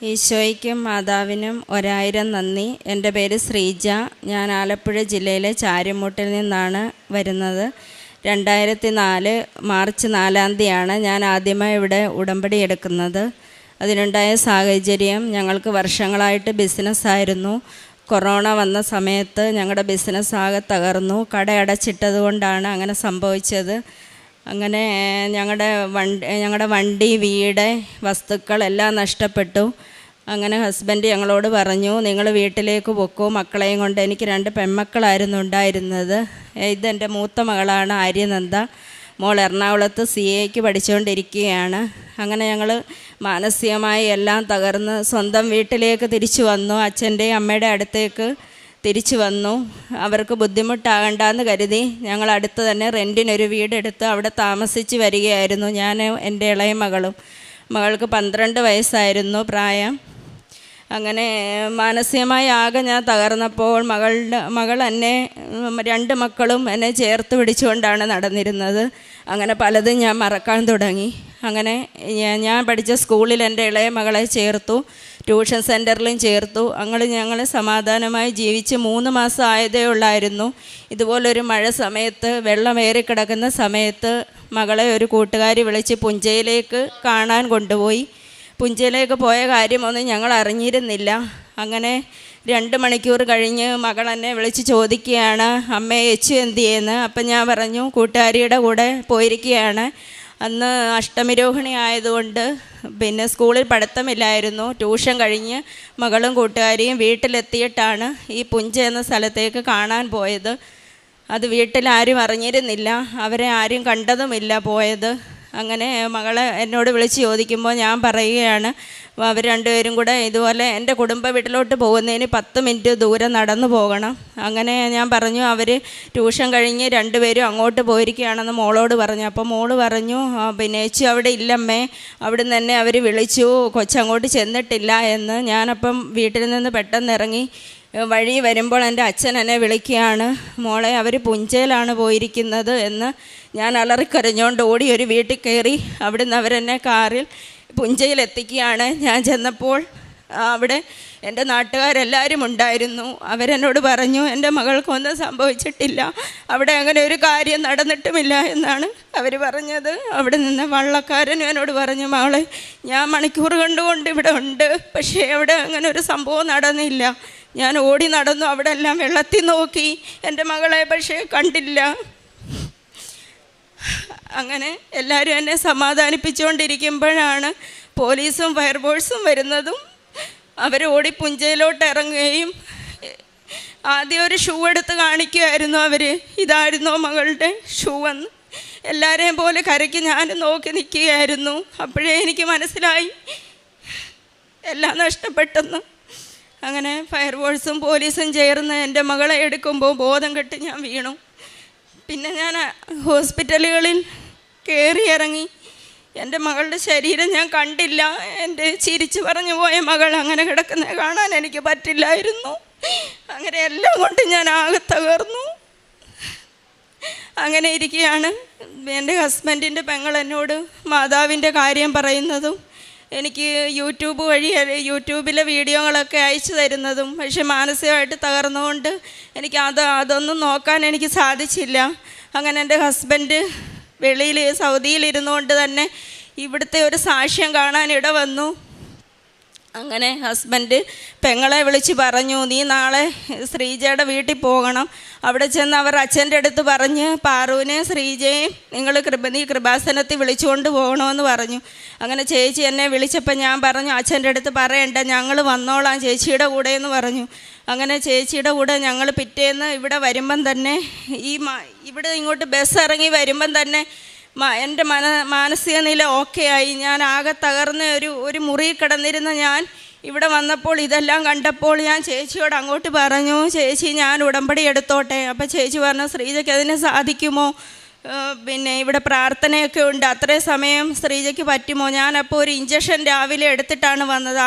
ഈശോയ്ക്കും മാതാവിനും 1000 നന്ദി. എൻ്റെ പേര് ശ്രീജ. ഞാൻ ആലപ്പുഴ ജില്ലയിലെ ചാരിമൂട്ടിൽ നിന്നാണ് വരുന്നത്. 2004 മാർച്ച് 4 തീയതിയാണ് ഞാൻ ആദ്യമായി ഇവിടെ ഉടമ്പടി എടുക്കുന്നത്. അതിനുണ്ടായ സാഹചര്യം, ഞങ്ങൾക്ക് വർഷങ്ങളായിട്ട് ബിസിനസ്സായിരുന്നു. കൊറോണ വന്ന സമയത്ത് ഞങ്ങളുടെ ബിസിനസ് ആകെ തകർന്നു. കട അടച്ചിട്ടത് കൊണ്ടാണ് അങ്ങനെ സംഭവിച്ചത്. അങ്ങനെ ഞങ്ങളുടെ വണ്ടി, വീട്, വസ്തുക്കൾ എല്ലാം നഷ്ടപ്പെട്ടു. അങ്ങനെ ഹസ്ബൻഡ് ഞങ്ങളോട് പറഞ്ഞു, നിങ്ങൾ വീട്ടിലേക്ക് പൊക്കോ, മക്കളെയും കൊണ്ട്. എനിക്ക് 2 പെൺമക്കളായിരുന്നു ഉണ്ടായിരുന്നത്. ഇതെൻ്റെ മൂത്ത മകളാണ് ആര്യനന്ദ. മോൾ എറണാകുളത്ത് CAക്ക് പഠിച്ചുകൊണ്ടിരിക്കുകയാണ്. അങ്ങനെ ഞങ്ങൾ മാനസികമായി എല്ലാം തകർന്ന് സ്വന്തം വീട്ടിലേക്ക് തിരിച്ചു വന്നു. അച്ഛൻ്റെയും അമ്മയുടെ അടുത്തേക്ക് തിരിച്ചു വന്നു. അവർക്ക് ബുദ്ധിമുട്ടാകണ്ടെന്ന് കരുതി ഞങ്ങൾ അടുത്ത് തന്നെ റെൻറ്റിനൊരു വീടെടുത്ത് അവിടെ താമസിച്ച് വരികയായിരുന്നു. ഞാൻ, എൻ്റെ ഇളയ മകളും. മകൾക്ക് 12 വയസ്സായിരുന്നു പ്രായം. അങ്ങനെ മാനസികമായി ആകെ ഞാൻ തകർന്നപ്പോൾ മകൾ എന്നെ, 2 മക്കളും എന്നെ ചേർത്ത് പിടിച്ചുകൊണ്ടാണ് നടന്നിരുന്നത്. അങ്ങനെ പലതും ഞാൻ മറക്കാൻ തുടങ്ങി. അങ്ങനെ ഞാൻ പഠിച്ച സ്കൂളിൽ എൻ്റെ ഇളയ മകളെ ചേർത്തു, ട്യൂഷൻ സെൻറ്ററിലും ചേർത്തു. ഞങ്ങൾ സമാധാനമായി ജീവിച്ച് 3 മാസം ആയതേ ഉള്ളായിരുന്നു. ഇതുപോലൊരു മഴ സമയത്ത്, വെള്ളമേറി കിടക്കുന്ന സമയത്ത് മകളെ ഒരു കൂട്ടുകാരി വിളിച്ച് പുഞ്ചയിലേക്ക് കാണാൻ കൊണ്ടുപോയി. പുഞ്ചയിലേക്ക് പോയ കാര്യമൊന്നും ഞങ്ങൾ അറിഞ്ഞിരുന്നില്ല. അങ്ങനെ 2 മണിക്കൂർ കഴിഞ്ഞ് മകൾ എന്നെ വിളിച്ച് ചോദിക്കുകയാണ്, അമ്മേ യേശു എന്ത് ചെയ്യുന്നു? അപ്പം ഞാൻ പറഞ്ഞു, കൂട്ടുകാരിയുടെ കൂടെ പോയിരിക്കുകയാണ്. അന്ന് അഷ്ടമിരോഹിണി ആയതുകൊണ്ട് പിന്നെ സ്കൂളിൽ പഠിത്തമില്ലായിരുന്നു. ട്യൂഷൻ കഴിഞ്ഞ് മകളും കൂട്ടുകാരിയും വീട്ടിലെത്തിയിട്ടാണ് ഈ പുഞ്ച എന്ന സ്ഥലത്തേക്ക് കാണാൻ പോയത്. അത് വീട്ടിലാരും അറിഞ്ഞിരുന്നില്ല, അവരെ ആരും കണ്ടതുമില്ല പോയത്. അങ്ങനെ മകളെ എന്നോട് വിളിച്ച് ചോദിക്കുമ്പോൾ ഞാൻ പറയുകയാണ്, അവർ 2 പേരും കൂടെ ഇതുപോലെ എൻ്റെ കുടുംബ വീട്ടിലോട്ട് പോകുന്നതിന് 10 മിനിറ്റ് ദൂരം നടന്നു പോകണം. അങ്ങനെ ഞാൻ പറഞ്ഞു, അവർ ട്യൂഷൻ കഴിഞ്ഞ് 2 പേരും അങ്ങോട്ട് പോയിരിക്കുകയാണെന്ന് മോളോട് പറഞ്ഞു. അപ്പോൾ മോള് പറഞ്ഞു, പിന്നെ ചേച്ചി അവിടെ ഇല്ലമ്മേ, അവിടെ നിന്ന് തന്നെ അവർ വിളിച്ചു, കൊച്ചങ്ങോട്ട് ചെന്നിട്ടില്ല എന്ന്. ഞാനപ്പം വീട്ടിൽ നിന്ന് പെട്ടെന്ന് ഇറങ്ങി വഴി വരുമ്പോൾ എൻ്റെ അച്ഛൻ എന്നെ വിളിക്കുകയാണ്, മോളെ അവർ പുഞ്ചയിലാണ് പോയിരിക്കുന്നത് എന്ന്. ഞാൻ അലറിക്കരഞ്ഞുകൊണ്ട് ഓടി ഒരു വീട്ടിൽ കയറി. അവിടുന്ന് അവരെന്നെ കാറിൽ പുഞ്ചയിലെത്തിക്കുകയാണ്. ഞാൻ ചെന്നപ്പോൾ അവിടെ എൻ്റെ നാട്ടുകാരെല്ലാവരും ഉണ്ടായിരുന്നു. അവരെന്നോട് പറഞ്ഞു, എൻ്റെ മകൾക്കൊന്നും സംഭവിച്ചിട്ടില്ല, അവിടെ അങ്ങനെ ഒരു കാര്യം നടന്നിട്ടുമില്ല എന്നാണ് അവർ പറഞ്ഞത്. അവിടെ നിന്ന് വള്ളക്കാരനും എന്നോട് പറഞ്ഞു, മകളെ ഞാൻ മണിക്കൂർ കൊണ്ട് ഇവിടെ ഉണ്ട്, പക്ഷേ അവിടെ അങ്ങനെ ഒരു സംഭവം നടന്നില്ല. ഞാൻ ഓടി നടന്നു, അവിടെ എല്ലാം വെള്ളത്തിൽ നോക്കി, എൻ്റെ മകളെ പക്ഷേ കണ്ടില്ല. അങ്ങനെ എല്ലാവരും എന്നെ സമാധാനിപ്പിച്ചുകൊണ്ടിരിക്കുമ്പോഴാണ് പോലീസും ഫയർഫോഴ്സും വരുന്നതും. അവർ ഓടി പുഞ്ചയിലോട്ട് ഇറങ്ങുകയും ആദ്യം ഒരു ഷൂ എടുത്ത് കാണിക്കുമായിരുന്നു അവർ, ഇതായിരുന്നോ മകളുടെ ഷൂ എന്ന്. എല്ലാവരെയും പോലെ കരയ്ക്ക് ഞാൻ നോക്കി നിൽക്കുകയായിരുന്നു. അപ്പോഴേ എനിക്ക് മനസ്സിലായി എല്ലാം നഷ്ടപ്പെട്ടെന്ന്. അങ്ങനെ ഫയർഫോഴ്സും പോലീസും ചേർന്ന് എൻ്റെ മകളെ എടുക്കുമ്പോൾ ബോധം കെട്ട് ഞാൻ വീണു. പിന്നെ ഞാൻ ഹോസ്പിറ്റലുകളിൽ കയറി ഇറങ്ങി. എൻ്റെ മകളുടെ ശരീരം ഞാൻ കണ്ടില്ല. എൻ്റെ ചിരിച്ചു പറഞ്ഞു പോയ മകൾ അങ്ങനെ കിടക്കുന്നത് കാണാൻ എനിക്ക് പറ്റില്ലായിരുന്നു. അങ്ങനെ എല്ലാം കൊണ്ട് ഞാൻ ആകെ തകർന്നു. അങ്ങനെ ഇരിക്കുകയാണ് എൻ്റെ ഹസ്ബൻഡിൻ്റെ പെങ്ങൾ എന്നോട് മാതാവിൻ്റെ കാര്യം പറയുന്നതും എനിക്ക് യൂട്യൂബിലെ വീഡിയോകളൊക്കെ അയച്ചു തരുന്നതും. പക്ഷെ മാനസികമായിട്ട് തകർന്നുകൊണ്ട് എനിക്ക് അതൊന്നും നോക്കാൻ എനിക്ക് സാധിച്ചില്ല. അങ്ങനെ എൻ്റെ ഹസ്ബൻഡ് വെളിയിൽ സൗദിയിലിരുന്നുകൊണ്ട് തന്നെ ഇവിടുത്തെ ഒരു സാക്ഷ്യം കാണാൻ ഇട വന്നു. അങ്ങനെ ഹസ്ബൻഡ് പെങ്ങളെ വിളിച്ച് പറഞ്ഞു, നീ നാളെ ശ്രീജയുടെ വീട്ടിൽ പോകണം. അവിടെ ചെന്ന് അവർ അച്ഛൻ്റെ അടുത്ത് പറഞ്ഞ്, പാറുവിനെയും ശ്രീജയും നീ കൃപാസനത്തിൽ വിളിച്ചുകൊണ്ട് പോകണമെന്ന് പറഞ്ഞു. അങ്ങനെ ചേച്ചി എന്നെ വിളിച്ചപ്പോൾ ഞാൻ പറഞ്ഞു, അച്ഛൻ്റെ അടുത്ത് പറയണ്ട, ഞങ്ങൾ വന്നോളാം ചേച്ചിയുടെ കൂടെ എന്ന് പറഞ്ഞു. അങ്ങനെ ചേച്ചിയുടെ കൂടെ ഞങ്ങൾ പിറ്റേന്ന് ഇവിടെ വരുമ്പം തന്നെ ഇവിടെ ഇങ്ങോട്ട് ബസ് ഇറങ്ങി വരുമ്പം തന്നെ എൻ്റെ മാനസിക നില ഓക്കെ ആയി. ഞാൻ ആകെ തകർന്ന് ഒരു മുറിയിൽ കിടന്നിരുന്ന ഞാൻ ഇവിടെ വന്നപ്പോൾ ഇതെല്ലാം കണ്ടപ്പോൾ ഞാൻ ചേച്ചിയോട് അങ്ങോട്ട് പറഞ്ഞു, ചേച്ചി ഞാൻ ഉടമ്പടി എടുത്തോട്ടെ? അപ്പോൾ ചേച്ചി പറഞ്ഞു, ശ്രീജയ്ക്ക് അതിന് സാധിക്കുമോ? പിന്നെ ഇവിടെ പ്രാർത്ഥനയൊക്കെ ഉണ്ട്, അത്രയും സമയം ശ്രീജയ്ക്ക് പറ്റുമോ? ഞാനപ്പോൾ ഒരു ഇഞ്ചക്ഷൻ രാവിലെ എടുത്തിട്ടാണ് വന്നത്.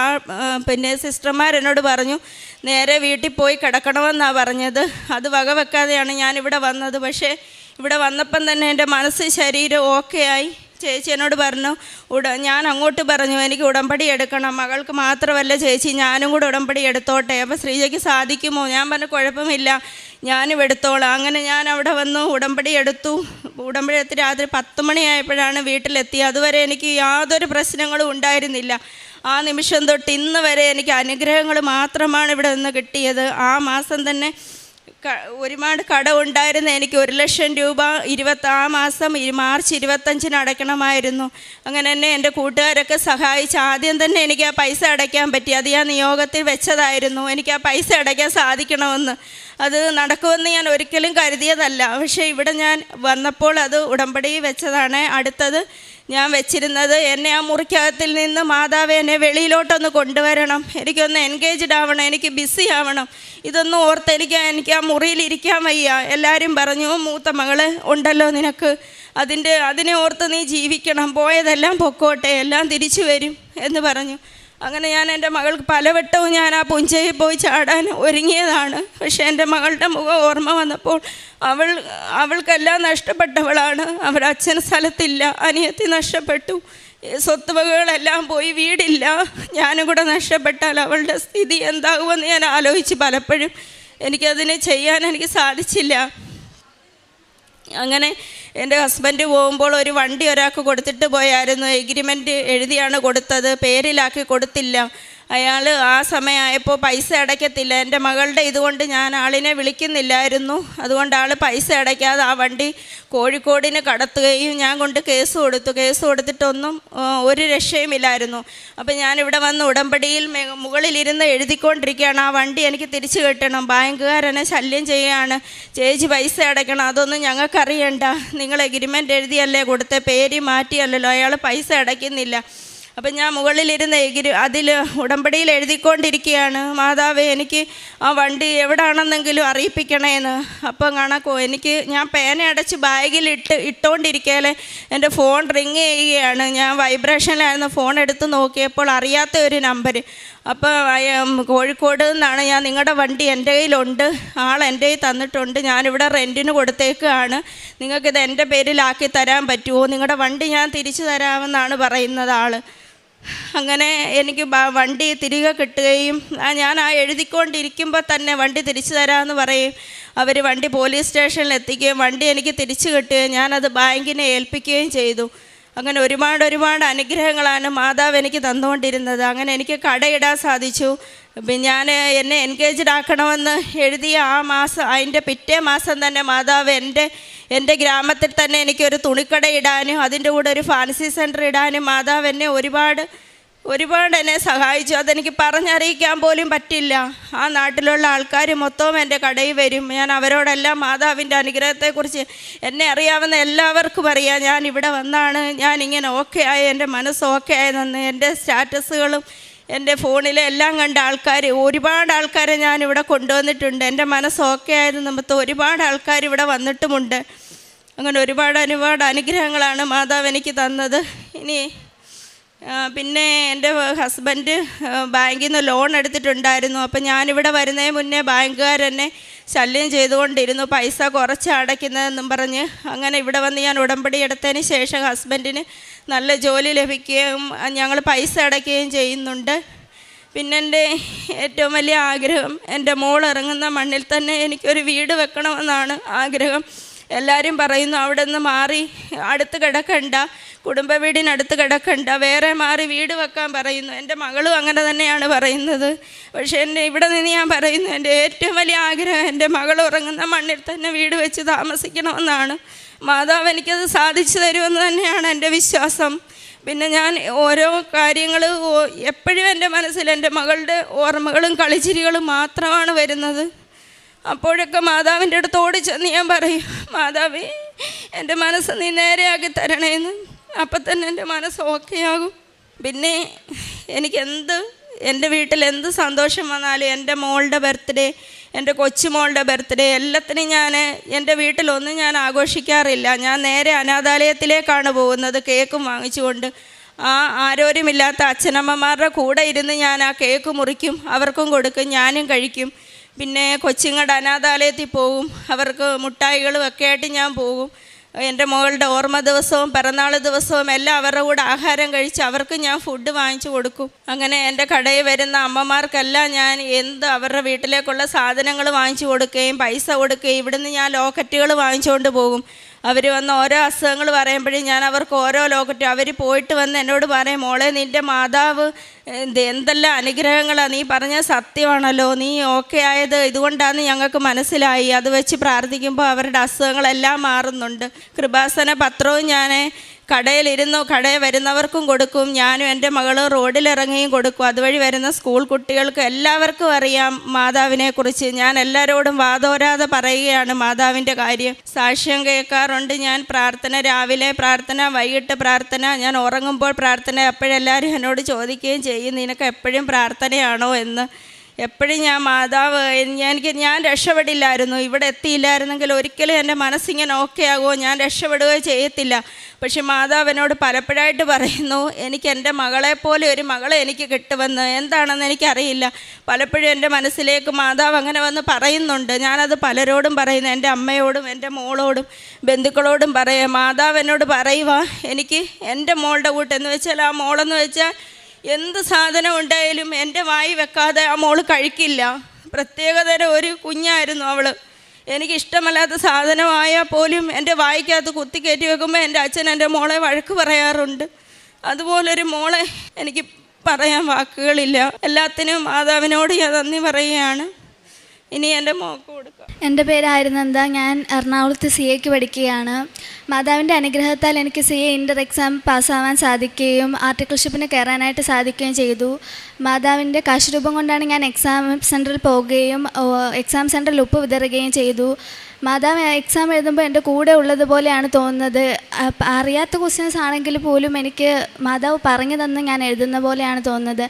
പിന്നെ സിസ്റ്റർമാരെന്നോട് പറഞ്ഞു, നേരെ വീട്ടിൽ പോയി കിടക്കണമെന്നാണ് പറഞ്ഞത്. അത് വകവെക്കാതെയാണ് ഞാനിവിടെ വന്നത്. പക്ഷേ ഇവിടെ വന്നപ്പം തന്നെ എൻ്റെ മനസ്സ് ശരീരം ഓക്കെ ആയി. ചേച്ചി എന്നോട് പറഞ്ഞു, ഞാൻ അങ്ങോട്ട് പറഞ്ഞു എനിക്ക് ഉടമ്പടി എടുക്കണം, മകൾക്ക് മാത്രമല്ല ചേച്ചി ഞാനും കൂടെ ഉടമ്പടി എടുത്തോട്ടെ. അപ്പോൾ ശ്രീജയ്ക്ക് സാധിക്കുമോ? ഞാൻ പറഞ്ഞു കുഴപ്പമില്ല, ഞാനും എടുത്തോളാം. അങ്ങനെ ഞാൻ അവിടെ വന്നു ഉടമ്പടി എടുത്തു. ഉടമ്പടി എടുത്ത് രാത്രി 10 മണിയായപ്പോഴാണ് വീട്ടിലെത്തി. അതുവരെ എനിക്ക് യാതൊരു പ്രശ്നങ്ങളും ഉണ്ടായിരുന്നില്ല. ആ നിമിഷം തൊട്ട് ഇന്ന് വരെ എനിക്ക് അനുഗ്രഹങ്ങൾ മാത്രമാണ് ഇവിടെ നിന്ന് കിട്ടിയത്. ആ മാസം തന്നെ ഒരുപാട് കടമുണ്ടായിരുന്നു എനിക്ക്. 1,00,000 രൂപ ആ മാസം മാർച്ച് 25-ന് അടയ്ക്കണമായിരുന്നു. അങ്ങനെ തന്നെ എൻ്റെ കൂട്ടുകാരൊക്കെ സഹായിച്ച് ആദ്യം തന്നെ എനിക്ക് ആ പൈസ അടയ്ക്കാൻ പറ്റി. അത് ഞാൻ നിയോഗത്തിൽ വെച്ചതായിരുന്നു, എനിക്ക് ആ പൈസ അടയ്ക്കാൻ സാധിക്കണമെന്ന്. അത് നടക്കുമെന്ന് ഞാൻ ഒരിക്കലും കരുതിയതല്ല. പക്ഷേ ഇവിടെ ഞാൻ വന്നപ്പോൾ അത് ഉടമ്പടി വെച്ചതാണ്. അടുത്തത് ഞാൻ വെച്ചിരുന്നത്, എന്നെ ആ മുറിക്കകത്തിൽ നിന്ന് മാതാവ് എന്നെ വെളിയിലോട്ടൊന്ന് കൊണ്ടുവരണം, എനിക്കൊന്ന് എൻഗേജ്ഡ് ആവണം, എനിക്ക് ബിസി ആവണം. ഇതൊന്നും ഓർത്ത് എനിക്ക് ആ മുറിയിലിരിക്കാൻ വയ്യ. എല്ലാവരും പറഞ്ഞു, മൂത്ത മകള് ഉണ്ടല്ലോ നിനക്ക്, അതിനെ ഓർത്ത് നീ ജീവിക്കണം, പോയതെല്ലാം പൊക്കോട്ടെ, എല്ലാം തിരിച്ചു വരും എന്ന് പറഞ്ഞു. അങ്ങനെ ഞാൻ എൻ്റെ മകൾക്ക് പലവട്ടവും ഞാൻ ആ പുഞ്ചയിൽ പോയി ചാടാൻ ഒരുങ്ങിയതാണ്. പക്ഷേ എൻ്റെ മകളുടെ മുഖം ഓർമ്മ വന്നപ്പോൾ അവൾക്കെല്ലാം നഷ്ടപ്പെട്ടവളാണ്. അവരുടെ അച്ഛൻ സ്ഥലത്തില്ല, അനിയത്തി നഷ്ടപ്പെട്ടു, സ്വത്തുവകകളെല്ലാം പോയി, വീടില്ല. ഞാനും കൂടെ നഷ്ടപ്പെട്ടാൽ അവളുടെ സ്ഥിതി എന്താകുമെന്ന് ഞാൻ ആലോചിച്ച് പലപ്പോഴും എനിക്കതിനെ ചെയ്യാൻ എനിക്ക് സാധിച്ചില്ല. അങ്ങനെ എൻ്റെ ഹസ്ബൻഡ് പോകുമ്പോൾ ഒരു വണ്ടി ഒരാൾക്ക് കൊടുത്തിട്ട് പോയായിരുന്നു. എഗ്രിമെൻറ്റ് എഴുതിയാണ് കൊടുത്തത്, പേരിലാക്കി കൊടുത്തില്ല. അയാൾ ആ സമയമായപ്പോൾ പൈസ അടയ്ക്കത്തില്ല. എൻ്റെ മകളുടെ ഇതുകൊണ്ട് ഞാൻ ആളിനെ വിളിക്കുന്നില്ലായിരുന്നു. അതുകൊണ്ട് ആൾ പൈസ അടയ്ക്കാതെ ആ വണ്ടി കോഴിക്കോടിന് കടത്തുകയും ഞാൻ കൊണ്ട് കേസ് കൊടുത്തിട്ടൊന്നും ഒരു രക്ഷയുമില്ലായിരുന്നു. അപ്പം ഞാനിവിടെ വന്ന് ഉടമ്പടിയിൽ മുകളിലിരുന്ന് എഴുതിക്കൊണ്ടിരിക്കുകയാണ്, ആ വണ്ടി എനിക്ക് തിരിച്ചു കിട്ടണം, ബാങ്കുകാരെന്നെ ശല്യം ചെയ്യുകയാണ്, ചേച്ചി പൈസ അടയ്ക്കണം, അതൊന്നും ഞങ്ങൾക്കറിയണ്ട, നിങ്ങൾ എഗ്രിമെൻ്റ് എഴുതിയല്ലേ കൊടുത്തേ, പേര് മാറ്റിയല്ലോ, അയാൾ പൈസ അടയ്ക്കുന്നില്ല. അപ്പം ഞാൻ മുകളിലിരുന്ന് അതിൽ ഉടമ്പടിയിൽ എഴുതിക്കൊണ്ടിരിക്കുകയാണ്, മാതാവേ എനിക്ക് ആ വണ്ടി എവിടെയാണെന്നെങ്കിലും അറിയിപ്പിക്കണേന്ന്. അപ്പം ഞാൻ പേന അടച്ച് ബാഗിൽ ഇട്ടുകൊണ്ടിരിക്കലേ എൻ്റെ ഫോൺ റിങ് ചെയ്യുകയാണ്. ഞാൻ വൈബ്രേഷനിലായിരുന്നു. ഫോൺ എടുത്ത് നോക്കിയപ്പോൾ അറിയാത്ത ഒരു നമ്പർ. അപ്പോൾ കോഴിക്കോട് നിന്നാണ്. ഞാൻ നിങ്ങളുടെ വണ്ടി എൻ്റെ കയ്യിലുണ്ട്, ആൾ എൻ്റെ കയ്യിൽ തന്നിട്ടുണ്ട്, ഞാനിവിടെ റെൻറ്റിന് കൊടുത്തേക്കാണ്, നിങ്ങൾക്കിത് എൻ്റെ പേരിലാക്കി തരാൻ പറ്റുമോ, നിങ്ങളുടെ വണ്ടി ഞാൻ തിരിച്ചു തരാമെന്നാണ് പറയുന്നത് ആൾ. അങ്ങനെ എനിക്ക് വണ്ടി തിരികെ കിട്ടുകയും ഞാൻ ആ എഴുതിക്കൊണ്ടിരിക്കുമ്പോൾ തന്നെ വണ്ടി തിരിച്ചു തരാമെന്ന് പറയും. അവർ വണ്ടി പോലീസ് സ്റ്റേഷനിൽ എത്തിക്കുകയും വണ്ടി എനിക്ക് തിരിച്ചു കിട്ടുകയും ഞാനത് ബാങ്കിനെ ഏൽപ്പിക്കുകയും ചെയ്തു. അങ്ങനെ ഒരുപാട് അനുഗ്രഹങ്ങളാണ് മാതാവ് എനിക്ക് തന്നുകൊണ്ടിരുന്നത്. അങ്ങനെ എനിക്ക് കടയിടാൻ സാധിച്ചു. എന്നെ എൻഗേജ്ഡ് ആക്കണമെന്ന് എഴുതിയ ആ മാസം, അതിൻ്റെ പിറ്റേ മാസം തന്നെ മാതാവ് എൻ്റെ ഗ്രാമത്തിൽ തന്നെ എനിക്കൊരു തുണിക്കട ഇടാനും അതിൻ്റെ കൂടെ ഒരു ഫാൻസി സെൻറ്റർ ഇടാനും മാതാവ് എന്നെ ഒരുപാട് എന്നെ സഹായിച്ചു. അതെനിക്ക് പറഞ്ഞറിയിക്കാൻ പോലും പറ്റില്ല. ആ നാട്ടിലുള്ള ആൾക്കാർ മൊത്തവും എൻ്റെ കടയിൽ വരും. ഞാൻ അവരോടെല്ലാം മാതാവിൻ്റെ അനുഗ്രഹത്തെക്കുറിച്ച് എന്നെ അറിയാവുന്ന എല്ലാവർക്കും അറിയാം. ഞാൻ ഇവിടെ വന്നാണ് ഞാനിങ്ങനെ ഓക്കെ ആയി, എൻ്റെ മനസ്സ് ഓക്കെ ആയതെന്ന്. എൻ്റെ സ്റ്റാറ്റസുകളും എൻ്റെ ഫോണിലെ എല്ലാം കണ്ട ഒരുപാട് ആൾക്കാരെ ഞാനിവിടെ കൊണ്ടുവന്നിട്ടുണ്ട്. എൻ്റെ മനസ്സ് ഓക്കെ ആയത് നിമിത്തം ഒരുപാട് ആൾക്കാർ ഇവിടെ വന്നിട്ടുമുണ്ട്. അങ്ങനെ ഒരുപാട് അനുഗ്രഹങ്ങളാണ് മാതാവ് എനിക്ക് തന്നത്. ഇനി പിന്നെ എൻ്റെ ഹസ്ബൻഡ് ബാങ്കിൽ നിന്ന് ലോൺ എടുത്തിട്ടുണ്ടായിരുന്നു. അപ്പം ഞാനിവിടെ വരുന്നതിന് മുന്നേ ബാങ്കുകാരെന്നെ ശല്യം ചെയ്തുകൊണ്ടിരുന്നു, പൈസ കുറച്ച് അടയ്ക്കുന്നതെന്നും പറഞ്ഞ്. അങ്ങനെ ഇവിടെ വന്ന് ഞാൻ ഉടമ്പടി എടുത്തതിന് ശേഷം ഹസ്ബൻഡിന് നല്ല ജോലി ലഭിക്കുകയും ഞങ്ങൾ പൈസ അടയ്ക്കുകയും ചെയ്യുന്നുണ്ട്. പിന്നെ എൻ്റെ ഏറ്റവും വലിയ ആഗ്രഹം, എൻ്റെ മോൾ ഇറങ്ങുന്ന മണ്ണിൽ തന്നെ എനിക്കൊരു വീട് വെക്കണമെന്നാണ് ആഗ്രഹം. എല്ലാവരും പറയുന്നു അവിടെ നിന്ന് മാറി അടുത്ത് കിടക്കണ്ട, കുടുംബ വീടിനടുത്ത് കിടക്കണ്ട, വേറെ മാറി വീട് വെക്കാൻ പറയുന്നു. എൻ്റെ മകളും അങ്ങനെ തന്നെയാണ് പറയുന്നത്. പക്ഷേ ഇവിടെ നിന്ന് ഞാൻ പറയുന്നു, എൻ്റെ ഏറ്റവും വലിയ ആഗ്രഹം എൻ്റെ മകൾ ഉറങ്ങുന്ന മണ്ണിൽ തന്നെ വീട് വെച്ച് താമസിക്കണമെന്നാണ്. മാതാവ് എനിക്കത് സാധിച്ചു തരുമെന്ന് തന്നെയാണ് എൻ്റെ വിശ്വാസം. പിന്നെ ഞാൻ ഓരോ കാര്യങ്ങൾ എപ്പോഴും എൻ്റെ മനസ്സിൽ എൻ്റെ മകളുടെ ഓർമ്മകളും കളിച്ചിരികളും മാത്രമാണ് വരുന്നത്. അപ്പോഴൊക്കെ മാതാവിൻ്റെ അടുത്ത് ഓടിച്ചെന്ന് ഞാൻ പറയും, മാതാവേ എൻ്റെ മനസ്സ് നീ നേരെയാക്കി തരണേന്ന്. അപ്പം തന്നെ എൻ്റെ മനസ്സ് ഓക്കെ ആകും. പിന്നെ എൻ്റെ വീട്ടിൽ എന്ത് സന്തോഷം വന്നാലും എൻ്റെ മോളുടെ ബർത്ത്ഡേ, എൻ്റെ കൊച്ചുമോളുടെ ബർത്ത്ഡേ എല്ലാത്തിനും എൻ്റെ വീട്ടിലൊന്നും ഞാൻ ആഘോഷിക്കാറില്ല. ഞാൻ നേരെ അനാഥാലയത്തിലേക്കാണ് പോകുന്നത് കേക്കും വാങ്ങിച്ചുകൊണ്ട്. ആരോരുമില്ലാത്ത അച്ഛനമ്മമാരുടെ കൂടെ ഇരുന്ന് ഞാൻ ആ കേക്ക് മുറിക്കും, അവർക്കും കൊടുക്കും, ഞാനും കഴിക്കും. പിന്നെ കൊച്ചുങ്ങളുടെ അനാഥാലയത്തിൽ പോകും, അവർക്ക് മുട്ടായികളും ഒക്കെ ആയിട്ട് ഞാൻ പോകും. എൻ്റെ മകളുടെ ഓർമ്മ ദിവസവും പിറന്നാൾ ദിവസവും എല്ലാം അവരുടെ കൂടെ ആഹാരം കഴിച്ച് അവർക്ക് ഞാൻ ഫുഡ് വാങ്ങിച്ചു കൊടുക്കും. അങ്ങനെ എൻ്റെ കടയിൽ വരുന്ന അമ്മമാർക്കെല്ലാം ഞാൻ അവരുടെ വീട്ടിലേക്കുള്ള സാധനങ്ങൾ വാങ്ങിച്ചു കൊടുക്കുകയും പൈസ കൊടുക്കുകയും ഇവിടുന്ന് ഞാൻ ലോക്കറ്റുകൾ വാങ്ങിച്ചുകൊണ്ട് പോകും. അവർ വന്ന് ഓരോ അസുഖങ്ങൾ പറയുമ്പോഴും ഞാൻ അവർക്ക് ഓരോ ലോക്കറ്റ്, അവർ പോയിട്ട് വന്ന് എന്നോട് പറയും, മോളെ നിൻ്റെ മാതാവ് എന്തെല്ലാം അനുഗ്രഹങ്ങളാണ്, നീ പറഞ്ഞ സത്യമാണല്ലോ, നീ ഓക്കെ ആയത് ഇതുകൊണ്ടാണ് ഞങ്ങൾക്ക് മനസ്സിലായി. അത് വെച്ച് പ്രാർത്ഥിക്കുമ്പോൾ അവരുടെ അസുഖങ്ങളെല്ലാം മാറുന്നുണ്ട്. കൃപാസന പത്രവും ഞാൻ കടയിൽ വരുന്നവർക്കും കൊടുക്കും. ഞാനും എൻ്റെ മകളും റോഡിലിറങ്ങിയും കൊടുക്കും. അതുവഴി വരുന്ന സ്കൂൾ കുട്ടികൾക്ക് എല്ലാവർക്കും അറിയാം മാതാവിനെക്കുറിച്ച്. ഞാൻ എല്ലാവരോടും വാതോരാതെ പറയുകയാണ് മാതാവിൻ്റെ കാര്യം. സാക്ഷ്യം കേൾക്കാറുണ്ട് ഞാൻ. പ്രാർത്ഥന, രാവിലെ പ്രാർത്ഥന, വൈകിട്ട് പ്രാർത്ഥന, ഞാൻ ഉറങ്ങുമ്പോൾ പ്രാർത്ഥന. അപ്പോഴെല്ലാവരും എന്നോട് ചോദിക്കുകയും ചെയ്യും, നിനക്ക് എപ്പോഴും പ്രാർത്ഥനയാണോ എന്ന്. എപ്പോഴും ഞാൻ മാതാവ്, ഞാൻ രക്ഷപ്പെടില്ലായിരുന്നു. ഇവിടെ എത്തിയില്ലായിരുന്നെങ്കിൽ ഒരിക്കലും എൻ്റെ മനസ്സിങ്ങനെ ഓക്കെ ആകുമോ, ഞാൻ രക്ഷപ്പെടുകയോ ചെയ്യത്തില്ല. പക്ഷെ മാതാവ് എന്നോട് പലപ്പോഴായിട്ട് പറയുന്നു, എനിക്ക് എൻ്റെ മകളെപ്പോലെ ഒരു മകളെ എനിക്ക് കിട്ടുമെന്ന്. എന്താണെന്ന് എനിക്കറിയില്ല. പലപ്പോഴും എൻ്റെ മനസ്സിലേക്ക് മാതാവ് അങ്ങനെ വന്ന് പറയുന്നുണ്ട്. ഞാനത് പലരോടും പറയുന്നു, എൻ്റെ അമ്മയോടും എൻ്റെ മോളോടും ബന്ധുക്കളോടും പറയാം. മാതാവ് എന്നോട് പറയുക, എനിക്ക് എൻ്റെ മോളുടെ കൂട്ടെന്ന് വെച്ചാൽ, ആ മോളെന്ന് വെച്ചാൽ എന്ത് സാധനം ഉണ്ടായാലും എൻ്റെ വായി വെക്കാതെ ആ മോള് കഴിക്കില്ല. പ്രത്യേകതരം ഒരു കുഞ്ഞായിരുന്നു അവൾ. എനിക്കിഷ്ടമല്ലാത്ത സാധനമായാൽ പോലും എൻ്റെ വായിക്കകത്ത് കുത്തിക്കയറ്റി വെക്കുമ്പോൾ എൻ്റെ അച്ഛൻ എൻ്റെ മോളെ വഴക്ക് പറയാറുണ്ട്. അതുപോലൊരു മോളെ എനിക്ക് പറയാൻ വാക്കുകളില്ല. എല്ലാത്തിനും മാതാവിനോട് ഞാൻ നന്ദി പറയുകയാണ്. ഇനി എൻ്റെ മോൾക്ക് കൊടുക്കാം. എൻ്റെ പേര് ആയിരുന്നന്ത. ഞാൻ എറണാകുളത്ത് CA പഠിക്കുകയാണ്. മാതാവിൻ്റെ അനുഗ്രഹത്താൽ എനിക്ക് CA ഇൻ്റർ എക്സാം പാസ്സാവാൻ സാധിക്കുകയും ആർട്ടിക്കിൾഷിപ്പിന് കയറാനായിട്ട് സാധിക്കുകയും ചെയ്തു. മാതാവിൻ്റെ കാശുരൂപം കൊണ്ടാണ് ഞാൻ എക്സാം സെൻറ്ററിൽ പോവുകയും എക്സാം സെൻറ്ററിൽ ഉപ്പ് വിതറുകയും ചെയ്തു. മാതാവ് എക്സാം എഴുതുമ്പോൾ എൻ്റെ കൂടെ ഉള്ളതുപോലെയാണ് തോന്നുന്നത്. അറിയാത്ത ക്വസ്റ്റ്യൻസ് ആണെങ്കിൽ പോലും എനിക്ക് മാതാവ് പറഞ്ഞു തന്ന് ഞാൻ എഴുതുന്ന പോലെയാണ് തോന്നുന്നത്.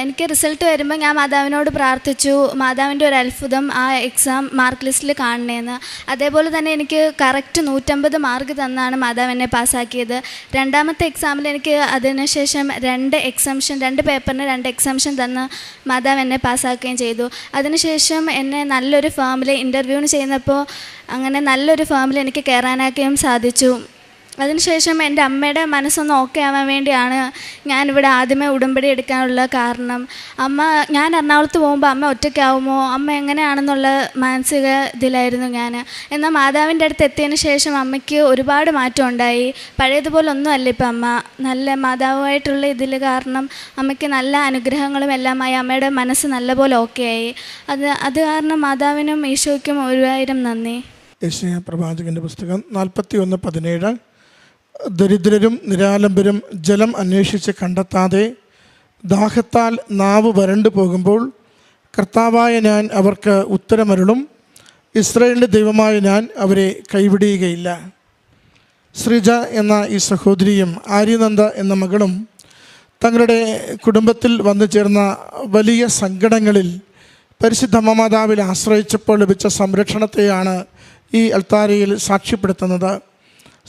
എനിക്ക് റിസൾട്ട് വരുമ്പോൾ ഞാൻ മാതാവിനോട് പ്രാർത്ഥിച്ചു, മാതാവിൻ്റെ ഒരു അത്ഭുതം ആ എക്സാം മാർക്ക് ലിസ്റ്റിൽ കാണണേന്ന്. അതേപോലെ തന്നെ എനിക്ക് കറക്റ്റ് 150 മാർക്ക് തന്നാണ് മാതാവ് എന്നെ പാസ്സാക്കിയത്. രണ്ടാമത്തെ എക്സാമിൽ എനിക്ക് അതിനുശേഷം 2 പേപ്പറിന് 2 എക്സംഷൻ തന്ന് മാതാവ് എന്നെ പാസ്സാക്കുകയും ചെയ്തു. അതിനുശേഷം എന്നെ നല്ലൊരു ഫേമിൽ ഇൻ്റർവ്യൂവിന് ചെയ്യുന്നപ്പോൾ അങ്ങനെ നല്ലൊരു ഫേമിൽ എനിക്ക് കയറാനാക്കുകയും സാധിച്ചു. അതിനുശേഷം എൻ്റെ അമ്മയുടെ മനസ്സൊന്ന് ഓക്കെ ആവാൻ വേണ്ടിയാണ് ഞാനിവിടെ ആദ്യമേ ഉടമ്പടി എടുക്കാനുള്ള കാരണം. ഞാൻ എറണാകുളത്ത് പോകുമ്പോൾ അമ്മ ഒറ്റയ്ക്കാവുമോ, അമ്മ എങ്ങനെയാണെന്നുള്ള മാനസിക ഇതിലായിരുന്നു ഞാൻ. എന്നാൽ മാതാവിൻ്റെ അടുത്ത് എത്തിയതിന് ശേഷം അമ്മയ്ക്ക് ഒരുപാട് മാറ്റം ഉണ്ടായി. പഴയതുപോലെ ഒന്നും അല്ല ഇപ്പം അമ്മ. നല്ല മാതാവുമായിട്ടുള്ള ഇതിൽ കാരണം അമ്മയ്ക്ക് നല്ല അനുഗ്രഹങ്ങളും എല്ലാമായി അമ്മയുടെ മനസ്സ് നല്ലപോലെ ഓക്കെ ആയി. അത് കാരണം മാതാവിനും ഈശോയ്ക്കും 1000 നന്ദി. യെശയ്യാ പ്രവാചകൻ്റെ പുസ്തകം 41:17. ദരിദ്രരും നിരാലംബരും ജലം അന്വേഷിച്ച് കണ്ടെത്താതെ ദാഹത്താൽ നാവ് വരണ്ടു പോകുമ്പോൾ കർത്താവായ ഞാൻ അവർക്ക് ഉത്തരമരുളും, ഇസ്രായേലിൻ്റെ ദൈവമായ ഞാൻ അവരെ കൈവിടുകയില്ല. ശ്രീജ എന്ന ഈ സഹോദരിയും ആര്യനന്ദ എന്ന മകളും തങ്ങളുടെ കുടുംബത്തിൽ വന്നു ചേർന്ന വലിയ സങ്കടങ്ങളിൽ പരിശുദ്ധ മാതാവിൽ ആശ്രയിച്ചപ്പോൾ ലഭിച്ച സംരക്ഷണത്തെയാണ് ഈ അൾത്താരയിൽ സാക്ഷ്യപ്പെടുത്തുന്നത്.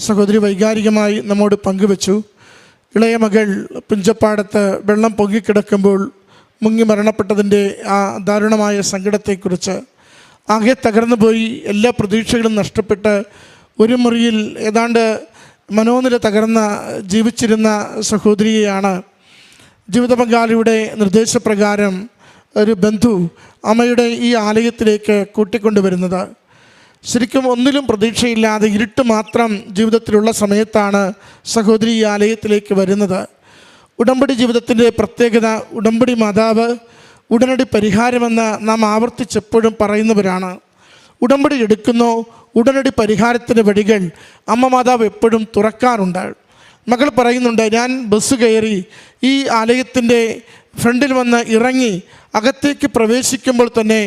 സഹോദരി വൈകാരികമായി നമ്മോട് പങ്കുവച്ചു. ഇളയ മകൾ പുഞ്ചപ്പാടത്ത് വെള്ളം പൊങ്ങിക്കിടക്കുമ്പോൾ മുങ്ങി മരണപ്പെട്ടതിൻ്റെ ആ ദാരുണമായ സങ്കടത്തെക്കുറിച്ച്. ആകെ തകർന്നു പോയി, എല്ലാ പ്രതീക്ഷകളും നഷ്ടപ്പെട്ട് ഒരു മുറിയിൽ ഏതാണ്ട് മനോനില തകർന്ന ജീവിച്ചിരുന്ന സഹോദരിയെയാണ് ജീവിത പങ്കാളിയുടെ നിർദ്ദേശപ്രകാരം ഒരു ബന്ധു അമ്മയുടെ ഈ ആലയത്തിലേക്ക് കൂട്ടിക്കൊണ്ടുവരുന്നത്. ശരിക്കും ഒന്നിലും പ്രതീക്ഷയില്ലാതെ ഇരുട്ട് മാത്രം ജീവിതത്തിലുള്ള സമയത്താണ് സഹോദരി ഈ ആലയത്തിലേക്ക് വരുന്നത്. ഉടമ്പടി ജീവിതത്തിൻ്റെ പ്രത്യേകത, ഉടമ്പടി മാതാവ് ഉടനടി പരിഹാരമെന്ന് നാം ആവർത്തിച്ചെപ്പോഴും പറയുന്നവരാണ്. ഉടമ്പടി എടുക്കുന്നോ ഉടനടി പരിഹാരത്തിൻ്റെ വഴികൾ അമ്മ മാതാവ് എപ്പോഴും തുറക്കാറുണ്ട്. മകൾ പറയുന്നുണ്ട്, ഞാൻ ബസ് കയറി ഈ ആലയത്തിൻ്റെ ഫ്രണ്ടിൽ വന്ന് ഇറങ്ങി അകത്തേക്ക് പ്രവേശിക്കുമ്പോൾ തന്നെ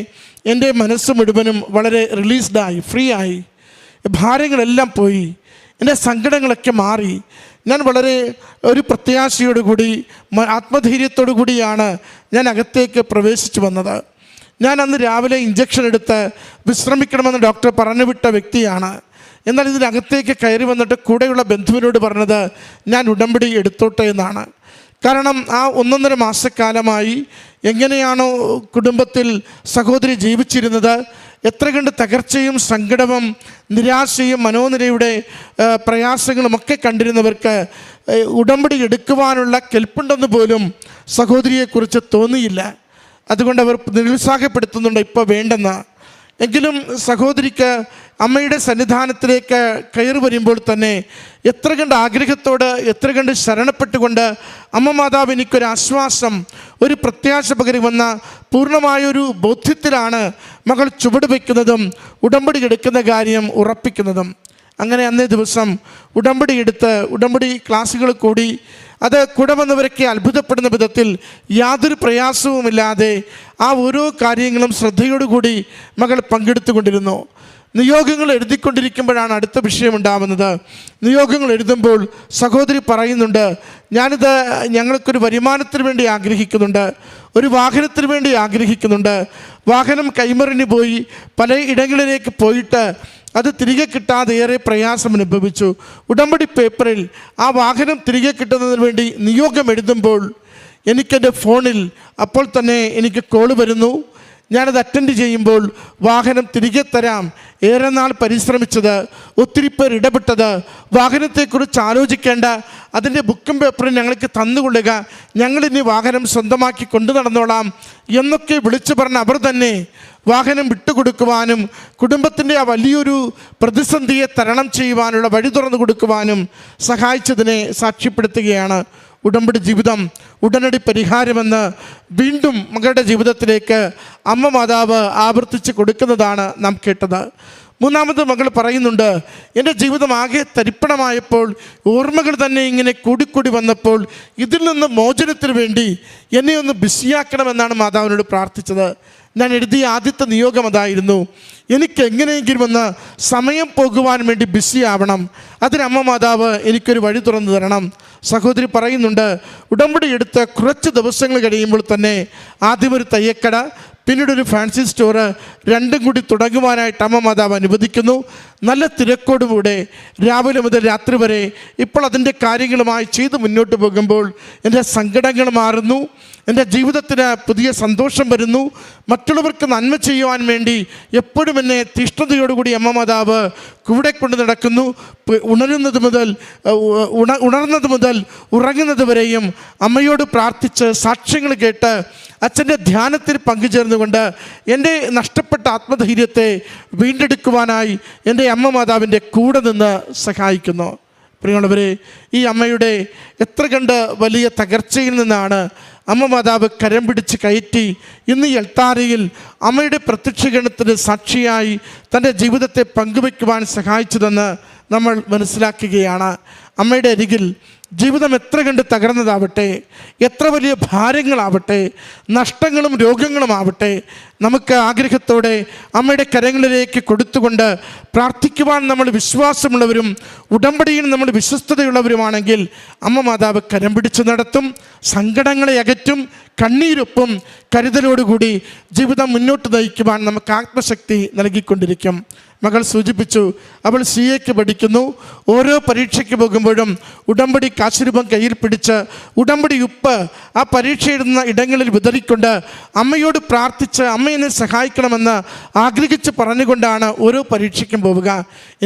എൻ്റെ മനസ്സ് മുഴുവനും വളരെ റിലീസ്ഡായി, ഫ്രീ ആയി, ഭാരങ്ങളെല്ലാം പോയി, എൻ്റെ സങ്കടങ്ങളൊക്കെ മാറി. ഞാൻ വളരെ ഒരു പ്രത്യാശയോടുകൂടി ആത്മധൈര്യത്തോടു കൂടിയാണ് ഞാൻ അകത്തേക്ക് പ്രവേശിച്ചു വന്നത്. ഞാൻ അന്ന് രാവിലെ ഇഞ്ചക്ഷൻ എടുത്ത് വിശ്രമിക്കണമെന്ന് ഡോക്ടർ പറഞ്ഞു വിട്ട വ്യക്തിയാണ്. എന്നാൽ ഇതിനകത്തേക്ക് കയറി വന്നിട്ട് കൂടെയുള്ള ബന്ധുവിനോട് പറഞ്ഞത് ഞാൻ ഉടമ്പടി എടുത്തോട്ടെ എന്നാണ്. കാരണം ആ 1.5 മാസക്കാലമായി എങ്ങനെയാണോ കുടുംബത്തിൽ സഹോദരി ജീവിച്ചിരുന്നത്, എത്ര കണ്ട് തകർച്ചയും സങ്കടവും നിരാശയും മനോനിരയുടെ പ്രയാസങ്ങളുമൊക്കെ കണ്ടിരുന്നവർക്ക് ഉടമ്പടി എടുക്കുവാനുള്ള കെൽപ്പുണ്ടെന്ന് പോലും സഹോദരിയെക്കുറിച്ച് തോന്നിയില്ല. അതുകൊണ്ട് അവർ നിരുത്സാഹപ്പെടുത്തുന്നുണ്ട് ഇപ്പോൾ വേണ്ടെന്ന്. എങ്കിലും സഹോദരിക്ക് അമ്മയുടെ സന്നിധാനത്തിലേക്ക് കയറി വരുമ്പോൾ തന്നെ എത്ര കണ്ട് ആഗ്രഹത്തോട്, എത്ര കണ്ട് ശരണപ്പെട്ടുകൊണ്ട് അമ്മ മാതാവ് എനിക്കൊരു ആശ്വാസം, ഒരു പ്രത്യാശ പകരുമെന്ന പൂർണ്ണമായൊരു ബോധ്യത്തിലാണ് മകൾ ചുവട് വയ്ക്കുന്നതും ഉടമ്പടി എടുക്കുന്ന കാര്യം ഉറപ്പിക്കുന്നതും. അങ്ങനെ അന്നേ ദിവസം ഉടമ്പടി എടുത്ത് ഉടമ്പടി ക്ലാസ്സുകൾ കൂടി അത് കൂടെ വന്നവരൊക്കെ അത്ഭുതപ്പെടുന്ന വിധത്തിൽ യാതൊരു പ്രയാസവുമില്ലാതെ ആ ഓരോ കാര്യങ്ങളും ശ്രദ്ധയോടുകൂടി മകൾ പങ്കെടുത്തുകൊണ്ടിരുന്നു. നിയോഗങ്ങൾ എഴുതിക്കൊണ്ടിരിക്കുമ്പോഴാണ് അടുത്ത വിഷയമുണ്ടാവുന്നത്. നിയോഗങ്ങൾ എഴുതുമ്പോൾ സഹോദരി പറയുന്നുണ്ട്, ഞാനിത് ഞങ്ങൾക്കൊരു വരുമാനത്തിന് വേണ്ടി ആഗ്രഹിക്കുന്നുണ്ട്, ഒരു വാഹനത്തിന് വേണ്ടി ആഗ്രഹിക്കുന്നുണ്ട്. വാഹനം കൈമറിഞ്ഞു പോയി, പല ഇടങ്ങളിലേക്ക് പോയിട്ട് അത് തിരികെ കിട്ടാതെ ഏറെ പ്രയാസം അനുഭവിച്ചു. ഉടമ്പടി പേപ്പറിൽ ആ വാഹനം തിരികെ കിട്ടുന്നതിന് വേണ്ടി നിയോഗം എഴുതുമ്പോൾ എനിക്കെൻ്റെ ഫോണിൽ അപ്പോൾ തന്നെ എനിക്ക് കോള് വരുന്നു. ഞാനത് അറ്റൻഡ് ചെയ്യുമ്പോൾ വാഹനം തിരികെ തരാം, ഏറെ നാൾ പരിശ്രമിച്ചത്, ഒത്തിരി പേർ ഇടപെട്ടത്, വാഹനത്തെക്കുറിച്ച് ആലോചിക്കേണ്ട, അതിൻ്റെ ബുക്കും പേപ്പറും ഞങ്ങൾക്ക് തന്നുകൊള്ളുക, ഞങ്ങളിനി വാഹനം സ്വന്തമാക്കി കൊണ്ടു നടന്നോളാം എന്നൊക്കെ വിളിച്ചു പറഞ്ഞ അവർ തന്നെ വാഹനം വിട്ടുകൊടുക്കുവാനും കുടുംബത്തിൻ്റെ ആ വലിയൊരു പ്രതിസന്ധിയെ തരണം ചെയ്യുവാനുള്ള വഴി തുറന്നു കൊടുക്കുവാനും സഹായിച്ചതിനെ സാക്ഷ്യപ്പെടുത്തുകയാണ്. ഉടമ്പടി ജീവിതം ഉടനടി പരിഹാരമെന്ന് വീണ്ടും മകളുടെ ജീവിതത്തിലേക്ക് അമ്മ മാതാവ് ആവർത്തിച്ച് കൊടുക്കുന്നതാണ് നാം കേട്ടത്. മൂന്നാമത് മകൾ പറയുന്നുണ്ട്, എൻ്റെ ജീവിതം ആകെ തരിപ്പണമായപ്പോൾ, ഓർമ്മകൾ തന്നെ ഇങ്ങനെ കൂടിക്കൂടി വന്നപ്പോൾ ഇതിൽ നിന്ന് മോചനത്തിന് വേണ്ടി എന്നെ ഒന്ന് ബിസിയാക്കണമെന്നാണ് മാതാവിനോട് പ്രാർത്ഥിച്ചത്. ഞാൻ എഴുതിയ ആദ്യത്തെ നിയോഗം അതായിരുന്നു, എനിക്ക് എങ്ങനെയെങ്കിലും ഒന്ന് സമയം പോകുവാൻ വേണ്ടി ബിസി ആവണം, അതിന് അമ്മ മാതാവ് എനിക്കൊരു വഴി തുറന്നു തരണം. സഹോദരി പറയുന്നുണ്ട്, ഉടമ്പടി എടുത്ത് കുറച്ച് ദിവസങ്ങൾ കഴിയുമ്പോൾ തന്നെ ആദ്യം ഒരു തയ്യക്കട, പിന്നീടൊരു ഫാൻസി സ്റ്റോറ്, രണ്ടും കൂടി തുടങ്ങുവാനായിട്ട് അമ്മ മാതാവ് അനുവദിക്കുന്നു. നല്ല തിരക്കോടുകൂടെ രാവിലെ മുതൽ രാത്രി വരെ ഇപ്പോൾ അതിൻ്റെ കാര്യങ്ങളുമായി ചെയ്ത് മുന്നോട്ട് പോകുമ്പോൾ എൻ്റെ സങ്കടങ്ങൾ മാറുന്നു, എൻ്റെ ജീവിതത്തിന് പുതിയ സന്തോഷം വരുന്നു. മറ്റുള്ളവർക്ക് നന്മ ചെയ്യുവാൻ വേണ്ടി എപ്പോഴും എന്നെ തീഷ്ണതയോടുകൂടി അമ്മ മാതാവ് കൂടെ കൊണ്ട് നടക്കുന്നു. ഉണരുന്നത് മുതൽ ഉറങ്ങുന്നത് വരെയും അമ്മയോട് പ്രാർത്ഥിച്ച് സാക്ഷ്യങ്ങൾ കേട്ട് അച്ഛൻ്റെ ധ്യാനത്തിൽ പങ്കുചേർന്നുകൊണ്ട് എൻ്റെ നഷ്ടപ്പെട്ട ആത്മധൈര്യത്തെ വീണ്ടെടുക്കുവാനായി എൻ്റെ അമ്മ മാതാവിൻ്റെ കൂടെ നിന്ന് സഹായിക്കുന്നു. പ്രിയമുള്ളവരെ, ഈ അമ്മയുടെ എത്ര കണ്ട് വലിയ തകർച്ചയിൽ നിന്നാണ് അമ്മ മാതാവ് കരം പിടിച്ച് കയറ്റി ഇന്ന് ഈ എൽത്താരയിൽ അമ്മയുടെ പ്രത്യക്ഷീകരണത്തിന് സാക്ഷിയായി തൻ്റെ ജീവിതത്തെ പങ്കുവയ്ക്കുവാൻ സഹായിച്ചതെന്ന് നമ്മൾ മനസ്സിലാക്കുകയാണ്. അമ്മയുടെ അരികിൽ ജീവിതം എത്ര കണ്ട് തകർന്നതാവട്ടെ, എത്ര വലിയ ഭാരങ്ങളാവട്ടെ, നഷ്ടങ്ങളും രോഗങ്ങളുമാവട്ടെ, നമുക്ക് ആഗ്രഹത്തോടെ അമ്മയുടെ കരങ്ങളിലേക്ക് കൊടുത്തുകൊണ്ട് പ്രാർത്ഥിക്കുവാൻ നമ്മൾ വിശ്വാസമുള്ളവരും ഉടമ്പടിയിൽ നമ്മൾ വിശ്വസ്തതയുള്ളവരുമാണെങ്കിൽ അമ്മ മാതാവ് കരം പിടിച്ച് നടത്തും, സങ്കടങ്ങളെ അകറ്റും, കണ്ണീരൊപ്പം കരുതലോടുകൂടി ജീവിതം മുന്നോട്ട് നയിക്കുവാൻ നമുക്ക് ആത്മശക്തി നൽകിക്കൊണ്ടിരിക്കും. മകൾ സൂചിപ്പിച്ചു, അവൾ CA പഠിക്കുന്നു. ഓരോ പരീക്ഷയ്ക്ക് പോകുമ്പോഴും ഉടമ്പടി കാശുരൂപം കയ്യിൽ പിടിച്ച് ഉടമ്പടി ഉപ്പ് ആ പരീക്ഷ എഴുതുന്ന ഇടങ്ങളിൽ വിതറിക്കൊണ്ട് അമ്മയോട് പ്രാർത്ഥിച്ച് അമ്മ എന്നെ സഹായിക്കണമെന്ന് ആഗ്രഹിച്ച് പറഞ്ഞുകൊണ്ടാണ് ഓരോ പരീക്ഷയ്ക്കും പോവുക.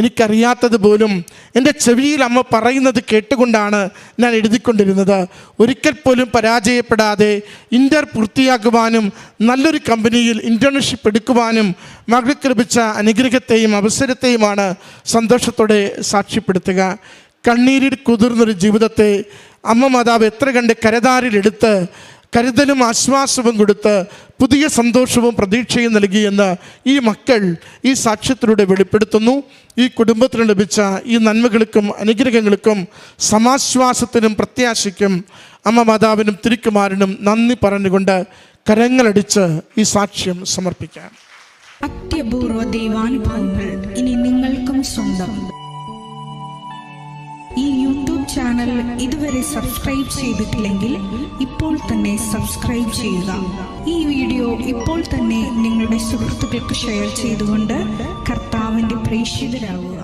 എനിക്കറിയാത്തത് പോലും എൻ്റെ ചെവിയിൽ അമ്മ പറയുന്നത് കേട്ടുകൊണ്ടാണ് ഞാൻ എഴുതിക്കൊണ്ടിരുന്നത്. ഒരിക്കൽ പോലും പരാജയപ്പെടാതെ ഇന്റർ പൂർത്തിയാക്കുവാനും നല്ലൊരു കമ്പനിയിൽ ഇൻറ്റേൺഷിപ്പ് എടുക്കുവാനും മകൾക്ക് ലഭിച്ച അനുഗ്രഹത്തെയും അവസരത്തെയുമാണ് സന്തോഷത്തോടെ സാക്ഷ്യപ്പെടുത്തുക. കണ്ണീരിൽ കുതിർന്നൊരു ജീവിതത്തെ അമ്മ മാതാവ് എത്ര കണ്ട് കരതാരിലെടുത്ത് കരുതലും ആശ്വാസവും കൊടുത്ത് പുതിയ സന്തോഷവും പ്രതീക്ഷയും നൽകിയെന്ന് ഈ മക്കൾ ഈ സാക്ഷ്യത്തിലൂടെ വെളിപ്പെടുത്തുന്നു. ഈ കുടുംബത്തിന് ലഭിച്ച ഈ നന്മകൾക്കും അനുഗ്രഹങ്ങൾക്കും സമാശ്വാസത്തിനും പ്രത്യാശയ്ക്കും അമ്മ മാതാവിനും തിരുക്കുമാരനും നന്ദി പറഞ്ഞുകൊണ്ട് കരങ്ങളടിച്ച് ഈ സാക്ഷ്യം സമർപ്പിക്കാം. അത്യപൂർവ ദൈവാനുഭവങ്ങൾ ഇനി നിങ്ങൾക്കും സ്വന്തം. ഈ യൂട്യൂബ് ചാനൽ ഇതുവരെ സബ്സ്ക്രൈബ് ചെയ്തിട്ടില്ലെങ്കിൽ ഇപ്പോൾ തന്നെ സബ്സ്ക്രൈബ് ചെയ്യുക. ഈ വീഡിയോ ഇപ്പോൾ തന്നെ നിങ്ങളുടെ സുഹൃത്തുക്കൾക്ക് ഷെയർ ചെയ്തുകൊണ്ട് കർത്താവിൻ്റെ പ്രേക്ഷിതരാകുക.